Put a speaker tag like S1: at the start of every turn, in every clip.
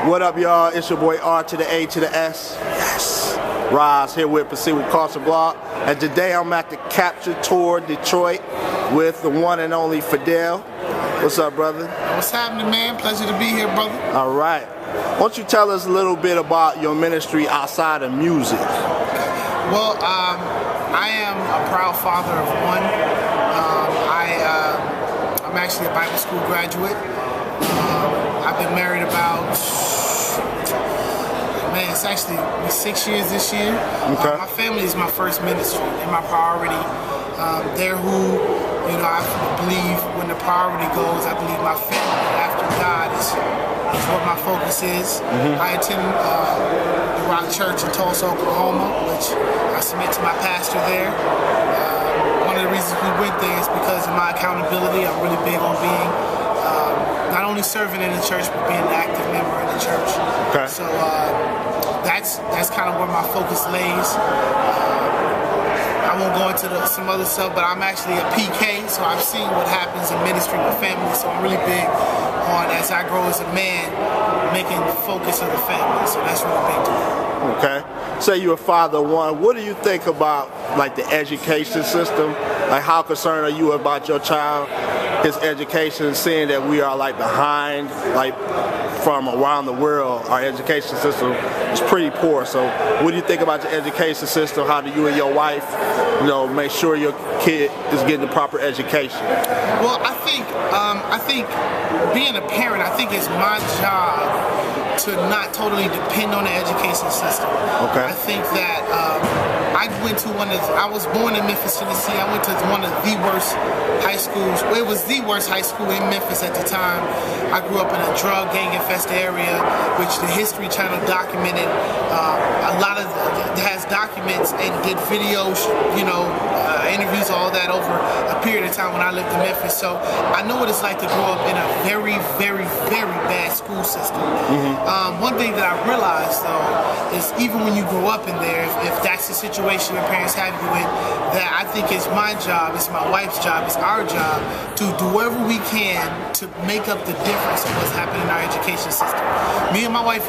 S1: What up, y'all? It's your boy R to the A to the S. Yes. Roz here with Proceed with Carson Blog. And today I'm at the Capture Tour Detroit with the one and only Fedel. What's up, brother?
S2: What's happening, man? Pleasure to be here, brother.
S1: All right. Why don't you tell us a little bit about your ministry outside of music?
S2: Well, I am a proud father of one. I'm actually a Bible school graduate. I've been married about, man, it's actually 6 years this year.
S1: Okay.
S2: My family is my first ministry and my priority. They're who, I believe when the priority goes, I believe my family after God is what my focus is. I attend the Rock Church in Tulsa, Oklahoma, which I submit to my pastor there. One of the reasons we went there is because of my accountability. I'm really big on being not only serving in the church, but being an active member in the church.
S1: Okay.
S2: So that's kind of where my focus lays. I won't go into some other stuff, but I'm actually a PK, so I've seen what happens in ministry with family, so I'm really big on, as I grow as a man, making the focus of the family, so that's really big to me.
S1: Okay. Say you're a father of one. What do you think about, like, the education system? Like, how concerned are you about your child, his education, seeing that we are, like, behind, like, from around the world? Our education system is pretty poor. So what do you think about your education system? How do you and your wife, make sure your kid is getting the proper education?
S2: Well, I think being a parent, I think it's my job to not totally depend on the education system.
S1: Okay.
S2: I think that I was born in Memphis, Tennessee. I went to one of the worst high schools. Well, it was the worst high school in Memphis at the time. I grew up in a drug gang infested area, which the History Channel documented. A lot of it has documents and did videos, interviews, all that over a period of time when I lived in Memphis. So I know what it's like to grow up in a very, very, very bad school system. One thing that I realized, though, is even when you grow up in there, if that's the situation your parents have you in, that I think it's my job, it's my wife's job, it's our job to do whatever we can to make up the difference of what's happening in our education system. Me and my wife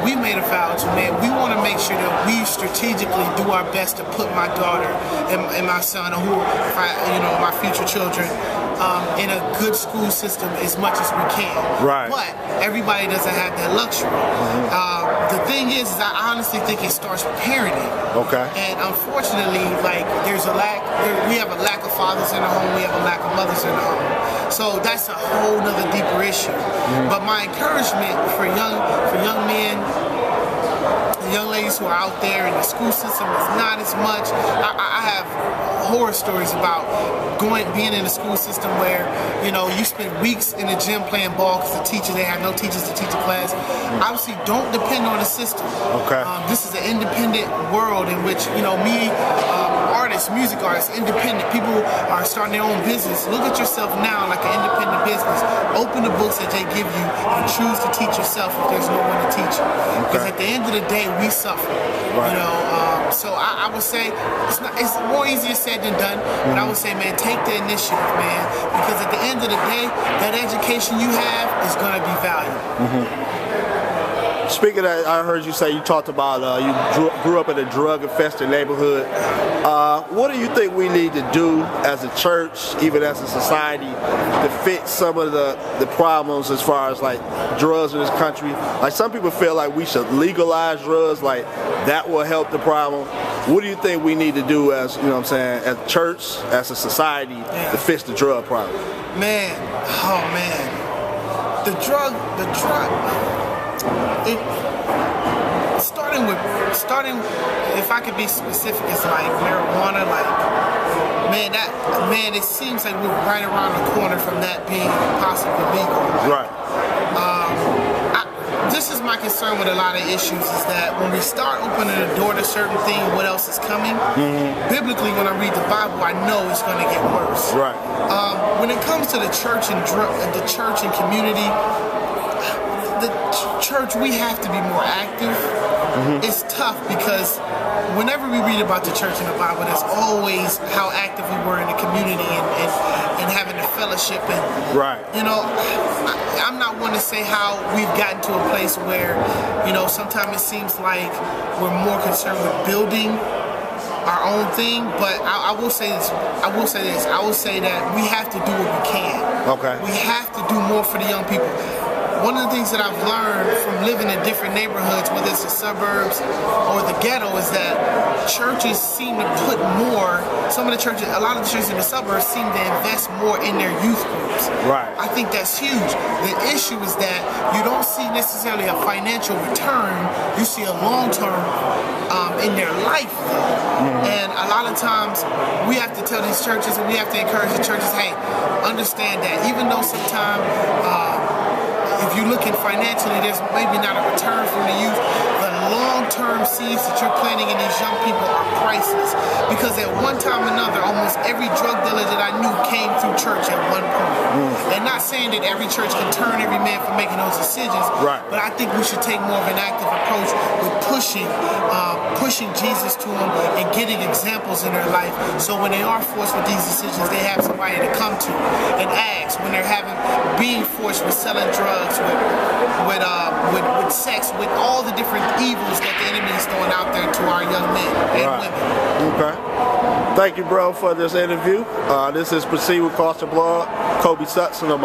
S2: we made a vow to, we want to make sure that we strategically do our best to put my daughter and my son, or my future children, in a good school system as much as we can.
S1: Right.
S2: But everybody doesn't have that luxury. The thing is I honestly think it starts with parenting.
S1: Okay.
S2: And unfortunately, we have a lack of fathers in the home, we have a lack of mothers in the home. So that's a whole nother deeper issue. But my encouragement for young men, young ladies who are out there in the school system is not as much. I have horror stories about being in a school system where you spend weeks in the gym playing ball because they have no teachers to teach a class. Obviously, don't depend on the system.
S1: Okay.
S2: This is an independent world in which music artists, independent people are starting their own business. Look at yourself now like an independent business. Open the books that they give you and choose to teach yourself if there's no one to teach you. Because at the end of the day, we suffer.
S1: Right.
S2: So I would say it's more easier said than done. But I would say, man, take the initiative, man. Because at the end of the day, that education you have is going to be valuable.
S1: Speaking of that, I heard you say you talked about you grew up in a drug-infested neighborhood. What do you think we need to do as a church, even as a society, to fix some of the problems as far as like drugs in this country? Like, some people feel like we should legalize drugs, like that will help the problem. What do you think we need to do as as a church, as a society, to fix the drug problem?
S2: Man, the drug. Starting, if I could be specific, it's like marijuana. It seems like we're right around the corner from that being possibly legal.
S1: Right.
S2: This is my concern with a lot of issues, is that when we start opening the door to certain things, what else is coming? Biblically, when I read the Bible, I know it's going to get worse.
S1: Right.
S2: When it comes to the church and community, the church, we have to be more active. It's tough because whenever we read about the church in the Bible, there's always how active we were in the community and having a fellowship. And,
S1: right.
S2: you know, I'm not one to say how we've gotten to a place where, you know, sometimes it seems like we're more concerned with building our own thing, but I will say this. I will say that we have to do what we can.
S1: Okay.
S2: We have to do more for the young people. One of the things that I've learned from living in different neighborhoods, whether it's the suburbs or the ghetto, is that churches seem to put more, a lot of the churches in the suburbs seem to invest more in their youth groups.
S1: Right.
S2: I think that's huge. The issue is that you don't see necessarily a financial return, you see a long-term in their life though. And a lot of times we have to tell these churches and we have to encourage the churches, hey, understand that even though sometimes if you're looking financially, there's maybe not a return from the youth, the long-term seeds that you're planting in these young people are priceless. Because at one time or another, almost every drug dealer that I knew came through church at one point. And not saying that every church can turn every man for making those decisions,
S1: right.
S2: But I think we should take more of an active approach with pushing Jesus to them and getting examples in their life. So when they are forced with these decisions, they have somebody to come to and ask. When they're being forced with selling drugs, with sex, with all the different evils that the enemy is throwing out there to our young men and women.
S1: Okay. Thank you, bro, for this interview. This is Proceed with Caution Blog. Kobe Sutson.